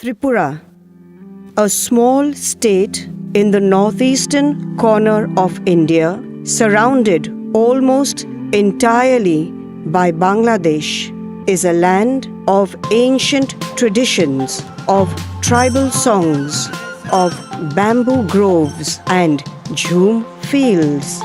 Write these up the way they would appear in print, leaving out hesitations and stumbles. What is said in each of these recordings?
Tripura, a small state in the northeastern corner of India, surrounded almost entirely by Bangladesh, is a land of ancient traditions, of tribal songs, of bamboo groves and jhum fields.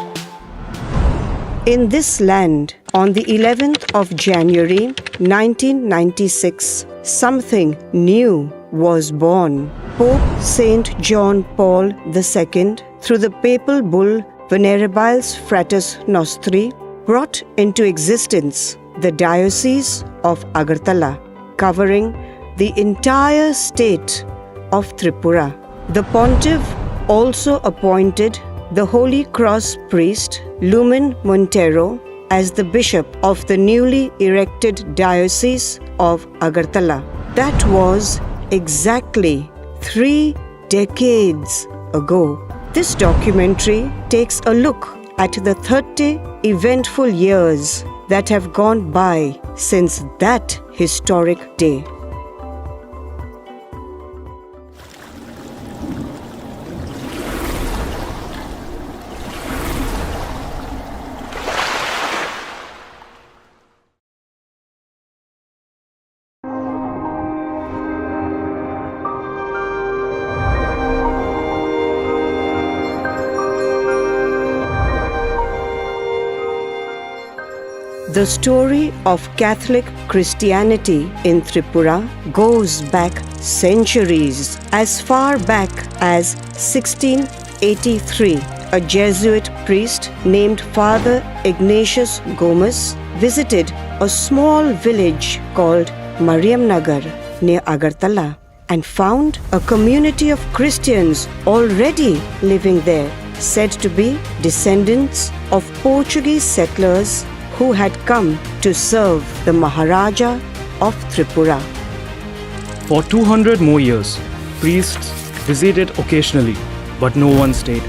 In this land, on the 11th of January 1996, something new was born. Pope St. John Paul II, through the papal bull Venerabilis Fratres Nostri, brought into existence the Diocese of Agartala, covering the entire state of Tripura. The pontiff also appointed the Holy Cross priest Lumen Monteiro as the bishop of the newly erected Diocese of Agartala. That was exactly 3 decades ago. This documentary takes a look at the 30 eventful years that have gone by since that historic day. The story of Catholic Christianity in Tripura goes back centuries. As far back as 1683, a Jesuit priest named Father Ignatius Gomez visited a small village called Mariamnagar near Agartala and found a community of Christians already living there, said to be descendants of Portuguese settlers who had come to serve the Maharaja of Tripura. For 200 more years, priests visited occasionally, but no one stayed.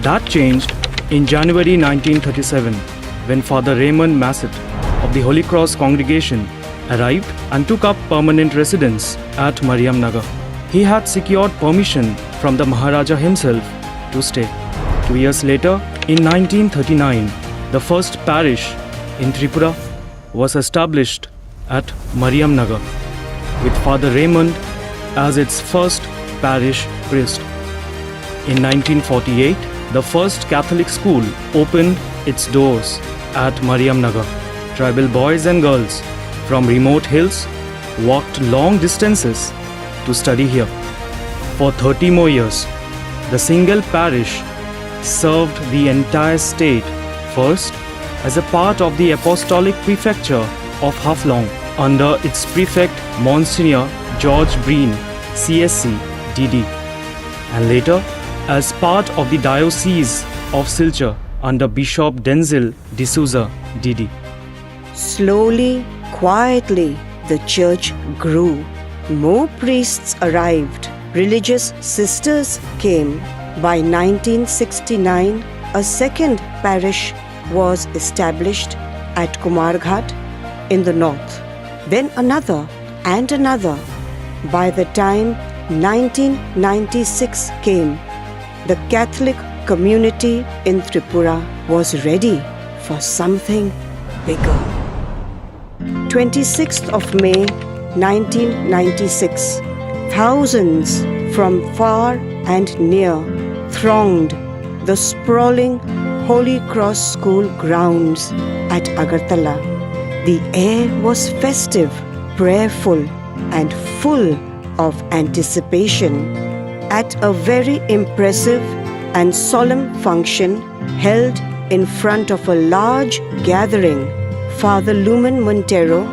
That changed in January 1937, when Father Raymond Massett of the Holy Cross congregation arrived and took up permanent residence at Mariamnagar. He had secured permission from the Maharaja himself to stay. 2 years later, in 1939, the first parish in Tripura was established at Mariamnagar, with Father Raymond as its first parish priest. In 1948, the first Catholic school opened its doors at Mariamnagar. Tribal boys and girls from remote hills walked long distances to study here. For 30 more years, the single parish served the entire state, first as a part of the Apostolic Prefecture of Haflong under its prefect Monsignor George Breen, CSC, DD, and later as part of the Diocese of Silchar under Bishop Denzil D'Souza, DD. Slowly, quietly, the church grew. More priests arrived. Religious sisters came. By 1969, a second parish was established at Kumarghat in the north. Then another and another. By the time 1996 came, the Catholic community in Tripura was ready for something bigger. 26th of May 1996, thousands from far and near thronged the sprawling Holy Cross School grounds at Agartala. The air was festive, prayerful, and full of anticipation. At a very impressive and solemn function held in front of a large gathering, Father Lumen Monteiro,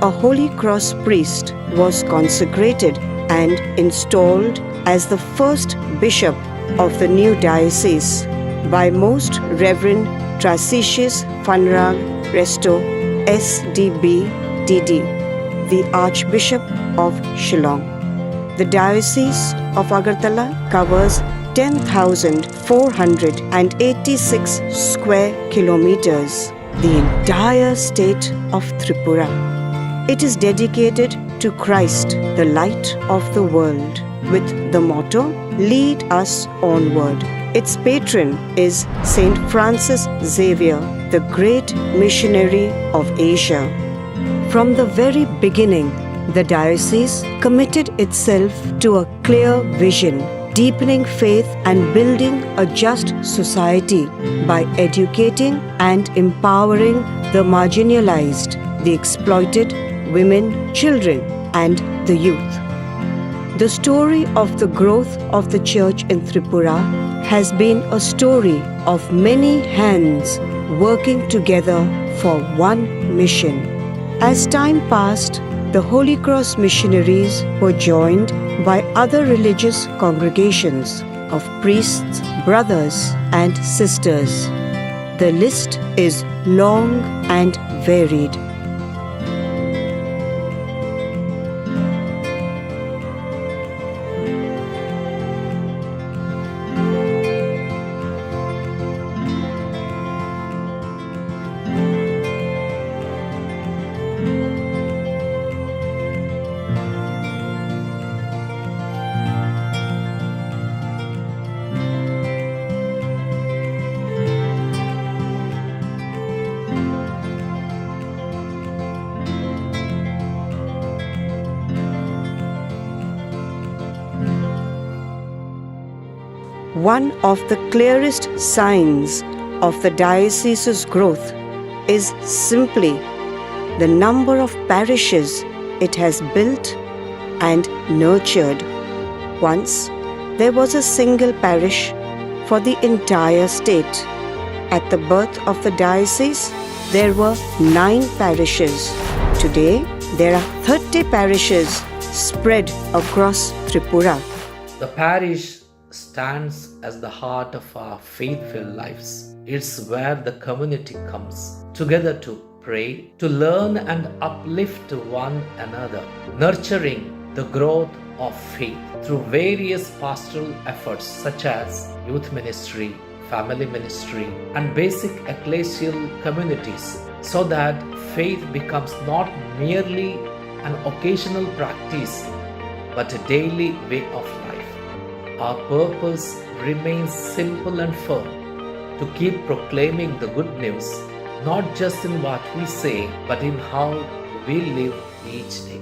a Holy Cross priest, was consecrated and installed as the first bishop of the new diocese by Most Reverend Trasicius Funrag Resto SDB DD, the Archbishop of Shillong. The Diocese of Agartala covers 10,486 square kilometers, the entire state of Tripura. It is dedicated to Christ, the light of the world, with the motto, Lead Us Onward. Its patron is Saint Francis Xavier, the great missionary of Asia. From the very beginning, the diocese committed itself to a clear vision, deepening faith and building a just society by educating and empowering the marginalized, the exploited, women, children, and the youth. The story of the growth of the Church in Tripura has been a story of many hands working together for one mission. As time passed, the Holy Cross missionaries were joined by other religious congregations of priests, brothers, and sisters. The list is long and varied. One of the clearest signs of the diocese's growth is simply the number of parishes it has built and nurtured. Once, there was a single parish for the entire state. At the birth of the diocese, there were 9 parishes. Today, there are 30 parishes spread across Tripura. The parish stands as the heart of our faith-filled lives. It's where the community comes together to pray, to learn and uplift one another, nurturing the growth of faith through various pastoral efforts such as youth ministry, family ministry, and basic ecclesial communities, so that faith becomes not merely an occasional practice but a daily way of life. Our purpose remains simple and firm, to keep proclaiming the good news, not just in what we say, but in how we live each day.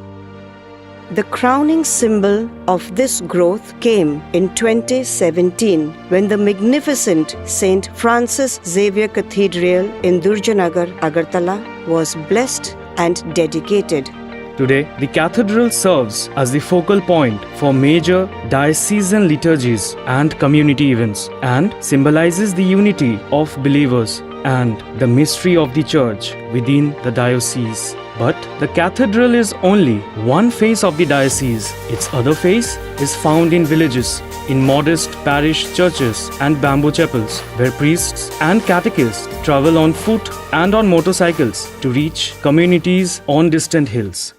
The crowning symbol of this growth came in 2017 when the magnificent St. Francis Xavier Cathedral in Durjanagar, Agartala was blessed and dedicated. Today, the cathedral serves as the focal point for major diocesan liturgies and community events, and symbolizes the unity of believers and the mystery of the Church within the diocese. But the cathedral is only one face of the diocese. Its other face is found in villages, in modest parish churches and bamboo chapels, where priests and catechists travel on foot and on motorcycles to reach communities on distant hills.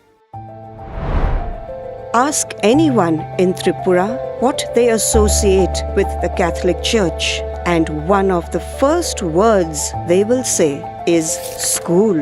Ask anyone in Tripura what they associate with the Catholic Church, and one of the first words they will say is school.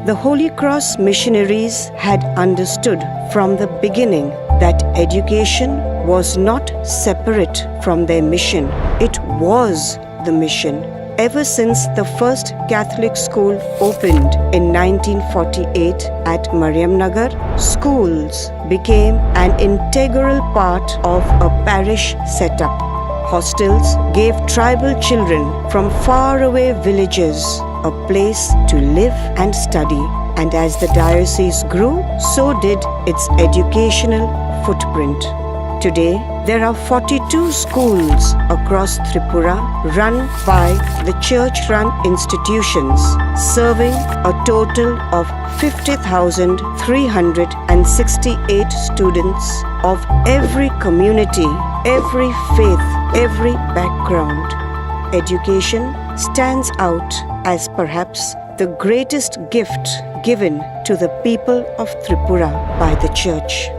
The Holy Cross missionaries had understood from the beginning that education was not separate from their mission. It was the mission. Ever since the first Catholic school opened in 1948 at Mariamnagar, schools became an integral part of a parish setup. Hostels gave tribal children from faraway villages a place to live and study. And as the diocese grew, so did its educational footprint. Today, there are 42 schools across Tripura run by the church-run institutions, serving a total of 50,368 students of every community, every faith, every background. Education stands out as perhaps the greatest gift given to the people of Tripura by the Church.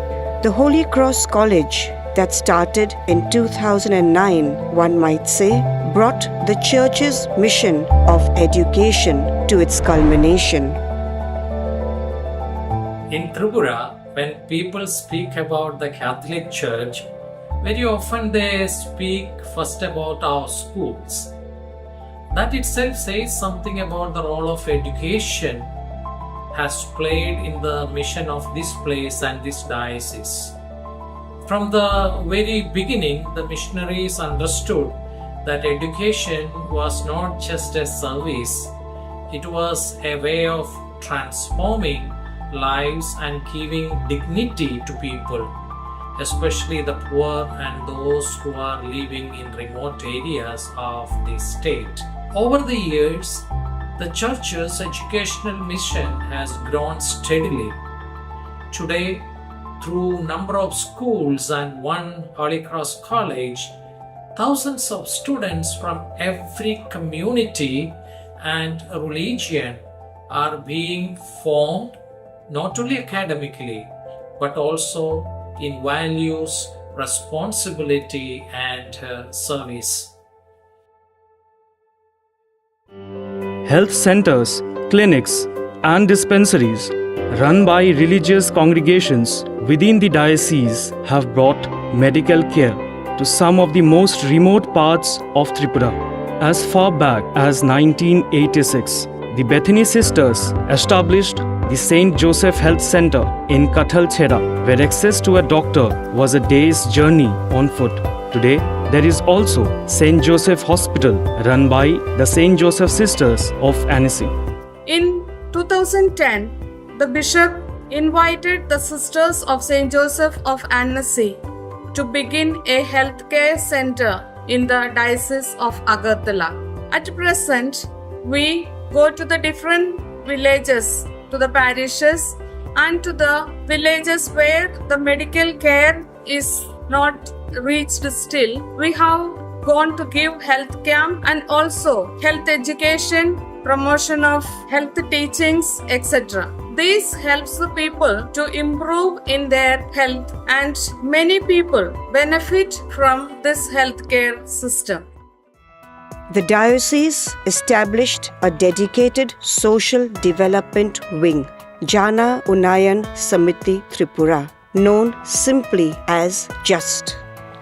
The Holy Cross College that started in 2009, one might say, brought the Church's mission of education to its culmination. In Tripura, when people speak about the Catholic Church, very often they speak first about our schools. That itself says something about the role of education has played in the mission of this place and this diocese. From the very beginning, the missionaries understood that education was not just a service, it was a way of transforming lives and giving dignity to people, especially the poor and those who are living in remote areas of the state. Over the years, the Church's educational mission has grown steadily. Today, through number of schools and one Holy Cross College, thousands of students from every community and religion are being formed not only academically but also in values, responsibility, and service. Health centers, clinics, and dispensaries run by religious congregations within the diocese have brought medical care to some of the most remote parts of Tripura. As far back as 1986, the Bethany Sisters established the St. Joseph Health Center in Kathalchheda, where access to a doctor was a day's journey on foot. Today, there is also St. Joseph Hospital run by the St. Joseph Sisters of Annecy. In 2010, the Bishop invited the Sisters of St. Joseph of Annecy to begin a healthcare center in the Diocese of Agartala. At present, we go to the different villages, to the parishes and to the villages where the medical care is not reached still. We have gone to give health camp and also health education, promotion of health teachings, etc. This helps the people to improve in their health, and many people benefit from this healthcare system. The diocese established a dedicated social development wing, Jana Unayan Samiti Tripura, known simply as JUST.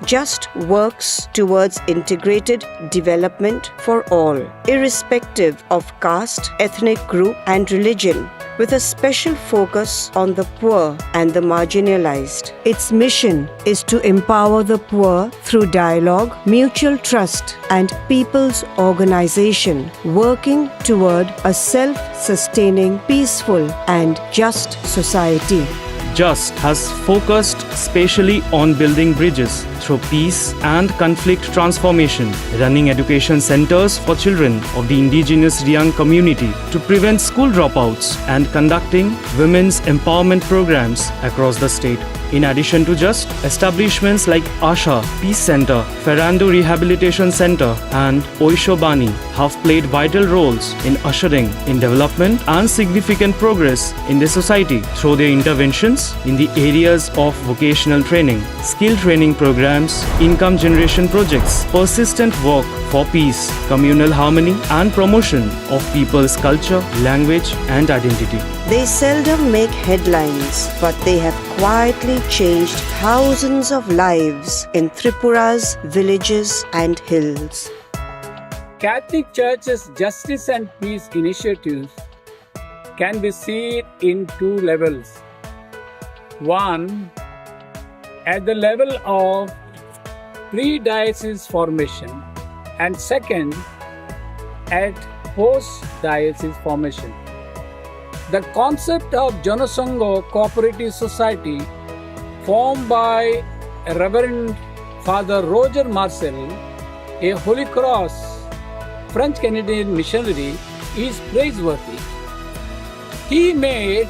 JUST works towards integrated development for all, irrespective of caste, ethnic group, and religion, with a special focus on the poor and the marginalized. Its mission is to empower the poor through dialogue, mutual trust, and people's organization, working toward a self-sustaining, peaceful, and just society. JUST has focused specially on building bridges through peace and conflict transformation, running education centers for children of the indigenous Riang community to prevent school dropouts, and conducting women's empowerment programs across the state. In addition to JUST, establishments like Asha Peace Center, Ferrando Rehabilitation Center, and Oisho Bani have played vital roles in ushering in development and significant progress in the society through their interventions in the areas of vocational training, skill training programs, income generation projects, persistent work for peace, communal harmony, and promotion of people's culture, language, and identity. They seldom make headlines, but they have quietly changed thousands of lives in Tripura's villages and hills. Catholic Church's justice and peace initiatives can be seen in two levels. One, at the level of pre-diocese formation, and second, at post-diocese formation. The concept of Janosangho Cooperative Society, formed by Reverend Father Roger Marcel, a Holy Cross French-Canadian missionary, is praiseworthy. He made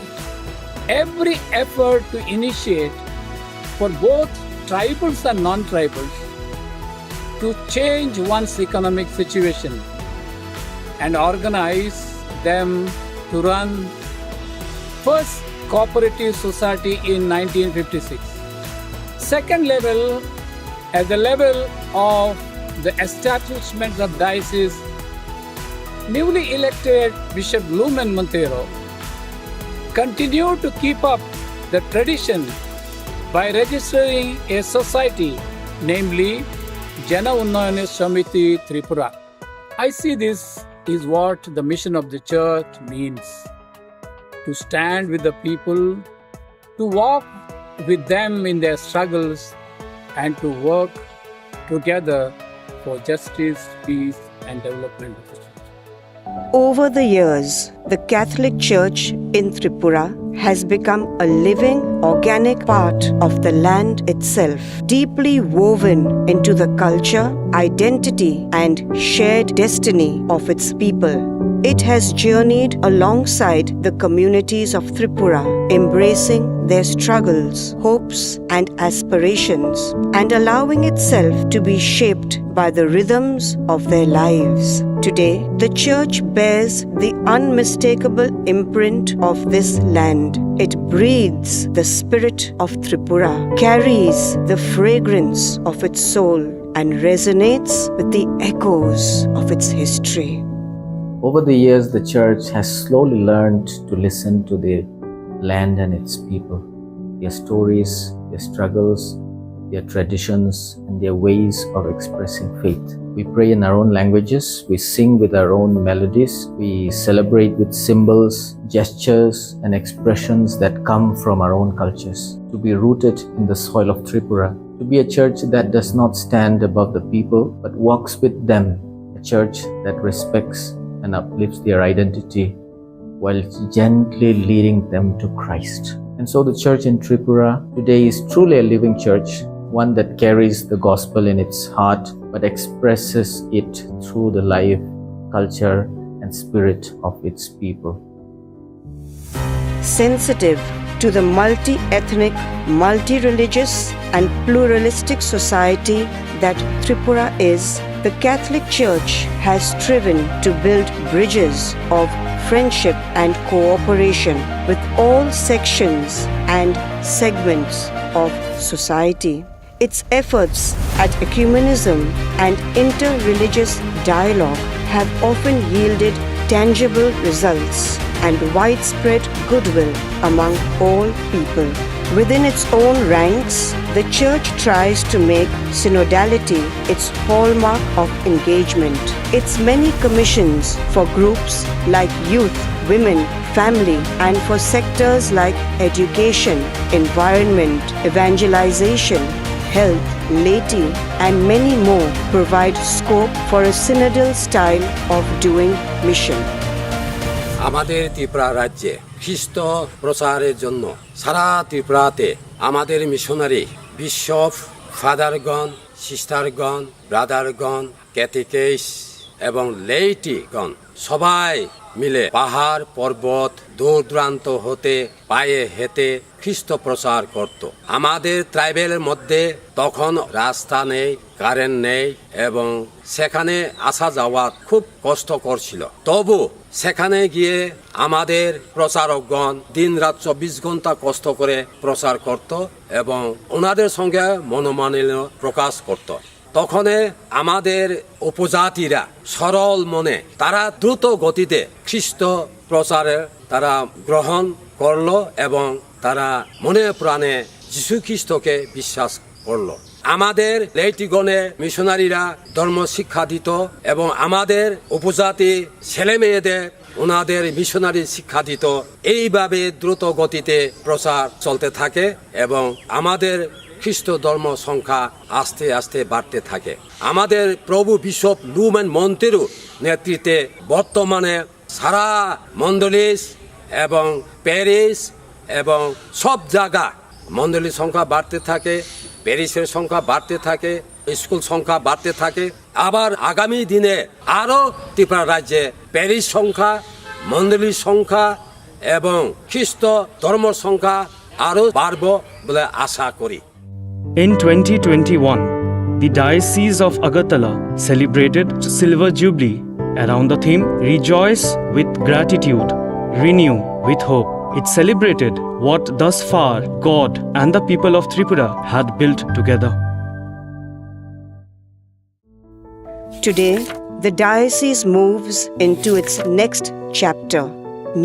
every effort to initiate for both tribals and non-tribals to change one's economic situation and organize them to run first cooperative society in 1956. Second level, at the level of the establishment of diocese, newly elected Bishop Lumen Monteiro continued to keep up the tradition by registering a society, namely Jana Unnayana Samiti Tripura. I see this is what the mission of the church means: to stand with the people, to walk with them in their struggles, and to work together for justice, peace, and development of the church. Over the years, the Catholic Church in Tripura has become a living, organic part of the land itself, deeply woven into the culture, identity, and shared destiny of its people. It has journeyed alongside the communities of Tripura, embracing their struggles, hopes, and aspirations, and allowing itself to be shaped by the rhythms of their lives. Today, the Church bears the unmistakable imprint of this land. It breathes the spirit of Tripura, carries the fragrance of its soul, and resonates with the echoes of its history. Over the years, the Church has slowly learned to listen to the land and its people, their stories, their struggles, their traditions, and their ways of expressing faith. We pray in our own languages, we sing with our own melodies, we celebrate with symbols, gestures, and expressions that come from our own cultures. To be rooted in the soil of Tripura, to be a church that does not stand above the people but walks with them, a church that respects and uplifts their identity while gently leading them to Christ. And so the church in Tripura today is truly a living church, one that carries the gospel in its heart but expresses it through the life, culture, and spirit of its people. Sensitive to the multi-ethnic, multi-religious, and pluralistic society that Tripura is, the Catholic Church has striven to build bridges of friendship and cooperation with all sections and segments of society. Its efforts at ecumenism and interreligious dialogue have often yielded tangible results and widespread goodwill among all people. Within its own ranks, the Church tries to make synodality its hallmark of engagement. Its many commissions for groups like youth, women, family, and for sectors like education, environment, evangelization, health, laity, and many more provide scope for a synodal style of doing mission. আমাদের ত্রিপুরা রাজ্যে খ্রিস্ট প্রচারের জন্য সারা ত্রিপুরাতে আমাদের missionary, bishop, ফাদারগণ, সিস্টারগণ, ব্রাদারগণ, ক্যাটেকেইস এবং লেইটিগণ সবাই মিলে পাহাড় পর্বত দূর দূরান্ত হতে পায়ে হেঁটে খ্রিস্ট প্রচার করত। আমাদের ট্রাইবেলের মধ্যে তখন রাস্তা নেই, কারেন্ট নেই এবং সেখানে আসা যাওয়া খুব কষ্টকর ছিল। তবু সেখানে গিয়ে আমাদের প্রচারকগণ দিনরাত 24 ঘন্টা কষ্ট করে প্রচার করত এবং ওনাদের সঙ্গে মনোমালিন্য প্রকাশ করত। তখন আমাদের উপজাতিরা সরল মনে তারা দ্রুত গতিতে খ্রিস্ট প্রচারে তারা গ্রহণ করলো এবং তারা মনে প্রাণে যীশু খ্রিস্টকে বিশ্বাস করলো। আমাদের লেইটিগণে মিশনারিরা ধর্ম শিক্ষা দিত এবং আমাদের উপজাতি ছেলে মেয়েদের ওনাদের মিশনারি শিক্ষা দিত। এইভাবে দ্রুত গতিতে প্রচার চলতে থাকে এবং আমাদের খ্রিস্ট ধর্ম সংখ্যা আস্তে আস্তে বাড়তে থাকে। আমাদের প্রভু বিশপ লুমেন মন্তেরো নেতৃত্বে বর্তমানে সারা মন্ডলিস এবং প্যারিস এবং সব জায়গা মন্ডলীর সংখ্যা বাড়তে থাকে, প্যারিসের সংখ্যা বাড়তে থাকে, স্কুল সংখ্যা বাড়তে থাকে। আবার আগামী দিনে আরও ত্রিপুরা রাজ্যে প্যারিস সংখ্যা, মন্ডলীর সংখ্যা এবং খ্রিস্ট ধর্ম সংখ্যা আরও বাড়বে বলে আশা করি। In 2021, the Diocese of Agartala celebrated Silver Jubilee around the theme Rejoice with Gratitude, Renew with Hope. It celebrated what thus far God and the people of Tripura had built together. Today, the diocese moves into its next chapter.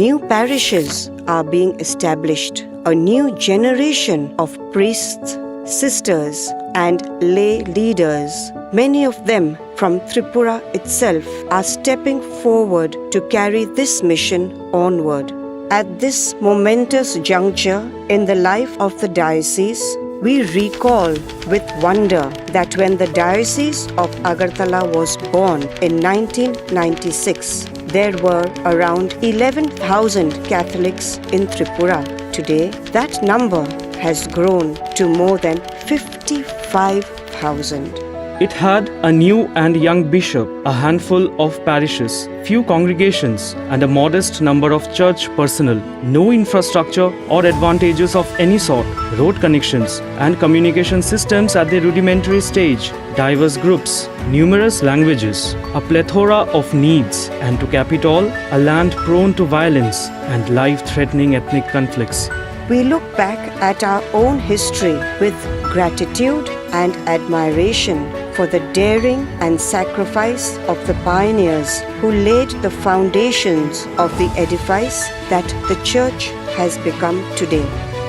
New parishes are being established. a new generation of priests, sisters, and lay leaders, many of them from Tripura itself, are stepping forward to carry this mission onward. At this momentous juncture in the life of the diocese, we recall with wonder that when the Diocese of Agartala was born in 1996, there were around 11,000 Catholics in Tripura. Today, that number has grown to more than 55,000. It had a new and young bishop, a handful of parishes, few congregations, and a modest number of church personnel. No infrastructure or advantages of any sort, road connections and communication systems at the rudimentary stage, diverse groups, numerous languages, a plethora of needs, and to cap it all, a land prone to violence and life-threatening ethnic conflicts. We look back at our own history with gratitude and admiration for the daring and sacrifice of the pioneers who laid the foundations of the edifice that the Church has become today.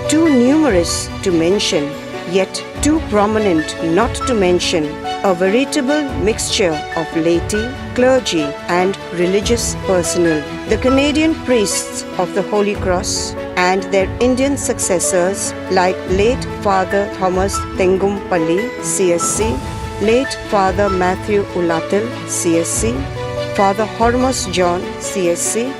Too numerous to mention, yet too prominent not to mention, a veritable mixture of laity, clergy, and religious personnel. The Canadian priests of the Holy Cross and their Indian successors like late Father Thomas Tengumpalli, CSC, late Father Matthew Ulatil, CSC, Father Hormuz John, CSC,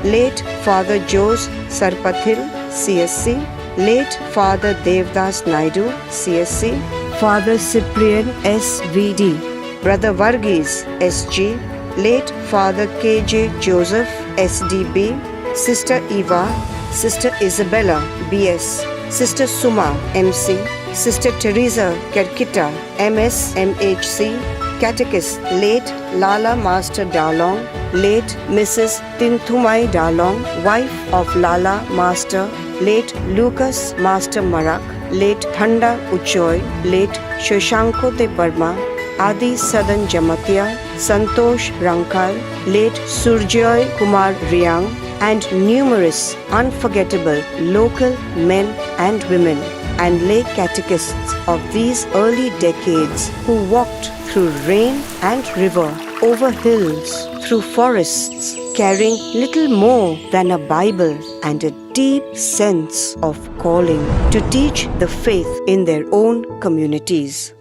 late Father Jose Sarpathil, CSC, late Father Devdas Naidu, CSC, Father Cyprian SVD, Brother Varghese, SG, late Father KJ Joseph, SDB, Sister Eva, Sister Isabella, BS, Sister Suma, MC, Sister Teresa Kerkita, MS, MHC, Catechist, late Lala Master Dalong, late Mrs. Tinthumai Dalong, wife of Lala Master, late Lucas Master Marak, late Thanda Uchoy, late Shoshanko De Burma, Adi Sadan Jamatia, Santosh Rankal, late Surjoy Kumar Riang, and numerous unforgettable local men and women and lay catechists of these early decades who walked through rain and river, over hills, through forests, carrying little more than a Bible and a deep sense of calling to teach the faith in their own communities.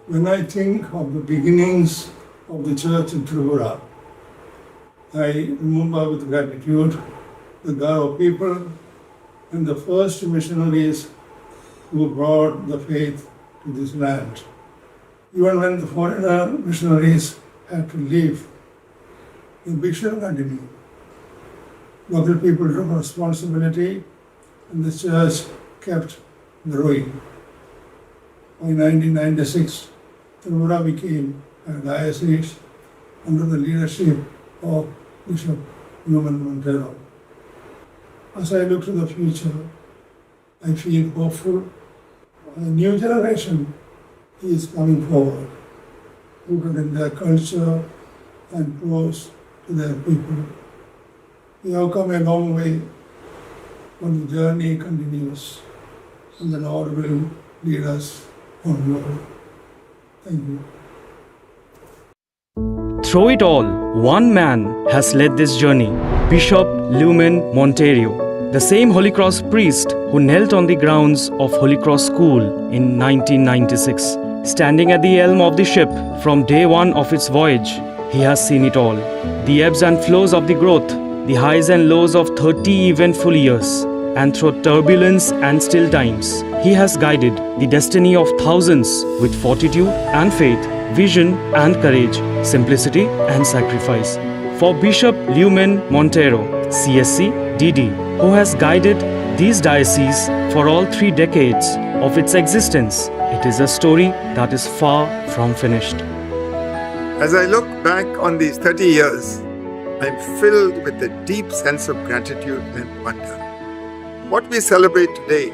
When I think of the beginnings of the church in Tripura, I remember with gratitude the Garo people and the first missionaries who brought the faith to this land. Even when the foreigner missionaries had to leave, the mission continued. Local people took responsibility and the church kept growing. In 1996, Tripura became a diocese under the leadership of Bishop Lumen Monteiro. As I look to the future, I feel hopeful. A new generation is coming forward, rooted in their culture and close to their people. We have come a long way, but the journey continues, and the Lord will lead us onward. Thank you. Through it all, one man has led this journey, Bishop Lumen Monteiro, the same Holy Cross priest who knelt on the grounds of Holy Cross School in 1996. Standing at the helm of the ship from day one of its voyage, he has seen it all. The ebbs and flows of the growth, the highs and lows of 30 eventful years, and through turbulence and still times, he has guided the destiny of thousands with fortitude and faith, vision and courage, simplicity and sacrifice. For Bishop Lumen Monteiro, CSC, DD, who has guided these dioceses for all 3 decades of its existence, it is a story that is far from finished. As I look back on these 30 years, I'm filled with a deep sense of gratitude and wonder. What we celebrate today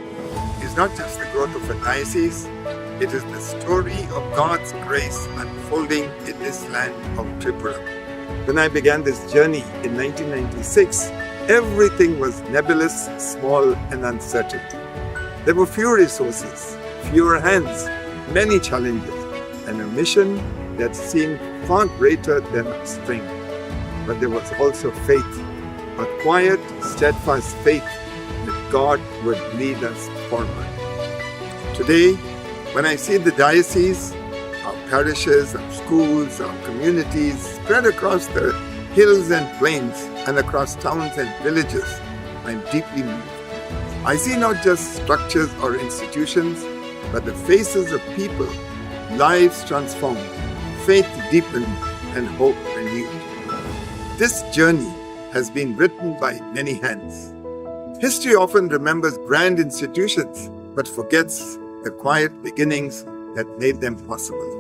is not just the growth of a diocese, it is the story of God's grace unfolding in this land of Tripura. When I began this journey in 1996, everything was nebulous, small, and uncertain. There were few resources, fewer hands, many challenges, and a mission that seemed far greater than our strength. But there was also faith, a quiet, steadfast faith that God would lead us forward. Today, when I see the diocese, our parishes, our schools, our communities spread across the hills and plains and across towns and villages, I am deeply moved. I see not just structures or institutions, but the faces of people, lives transformed, faith deepened, and hope renewed. This journey has been written by many hands. History often remembers grand institutions, but forgets the quiet beginnings that made them possible.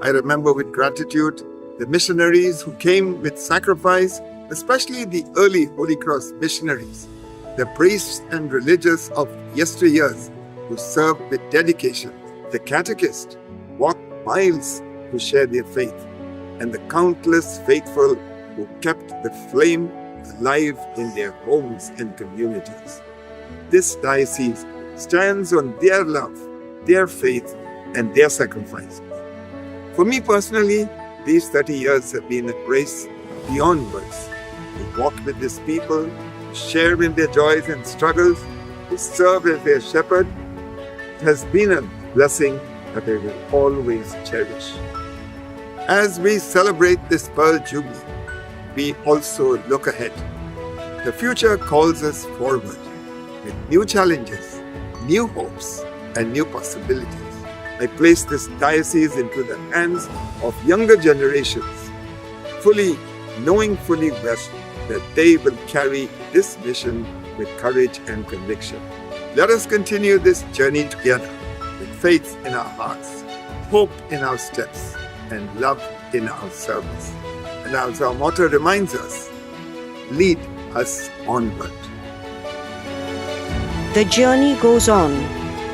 I remember with gratitude the missionaries who came with sacrifice, especially the early Holy Cross missionaries, the priests and religious of yesteryears who served with dedication, the catechists walked miles to share their faith, and the countless faithful who kept the flame alive in their homes and communities. This diocese stands on their love, their faith, and their sacrifices. For me personally, these 30 years have been a grace beyond words. To walk with these people, to share in their joys and struggles, to serve as their shepherd, it has been a blessing that I will always cherish. As we celebrate this Pearl Jubilee, we also look ahead. The future calls us forward with new challenges, new hopes, and new possibilities. I place this diocese into the hands of younger generations, knowing fully best that they will carry this mission with courage and conviction. Let us continue this journey together with faith in our hearts, hope in our steps, and love in our service. And as our motto reminds us, lead us onward. The journey goes on,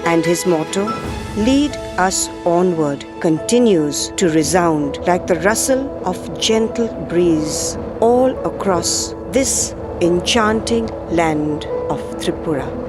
and his motto, lead us onward, continues to resound like the rustle of gentle breeze all across this enchanting land of Tripura.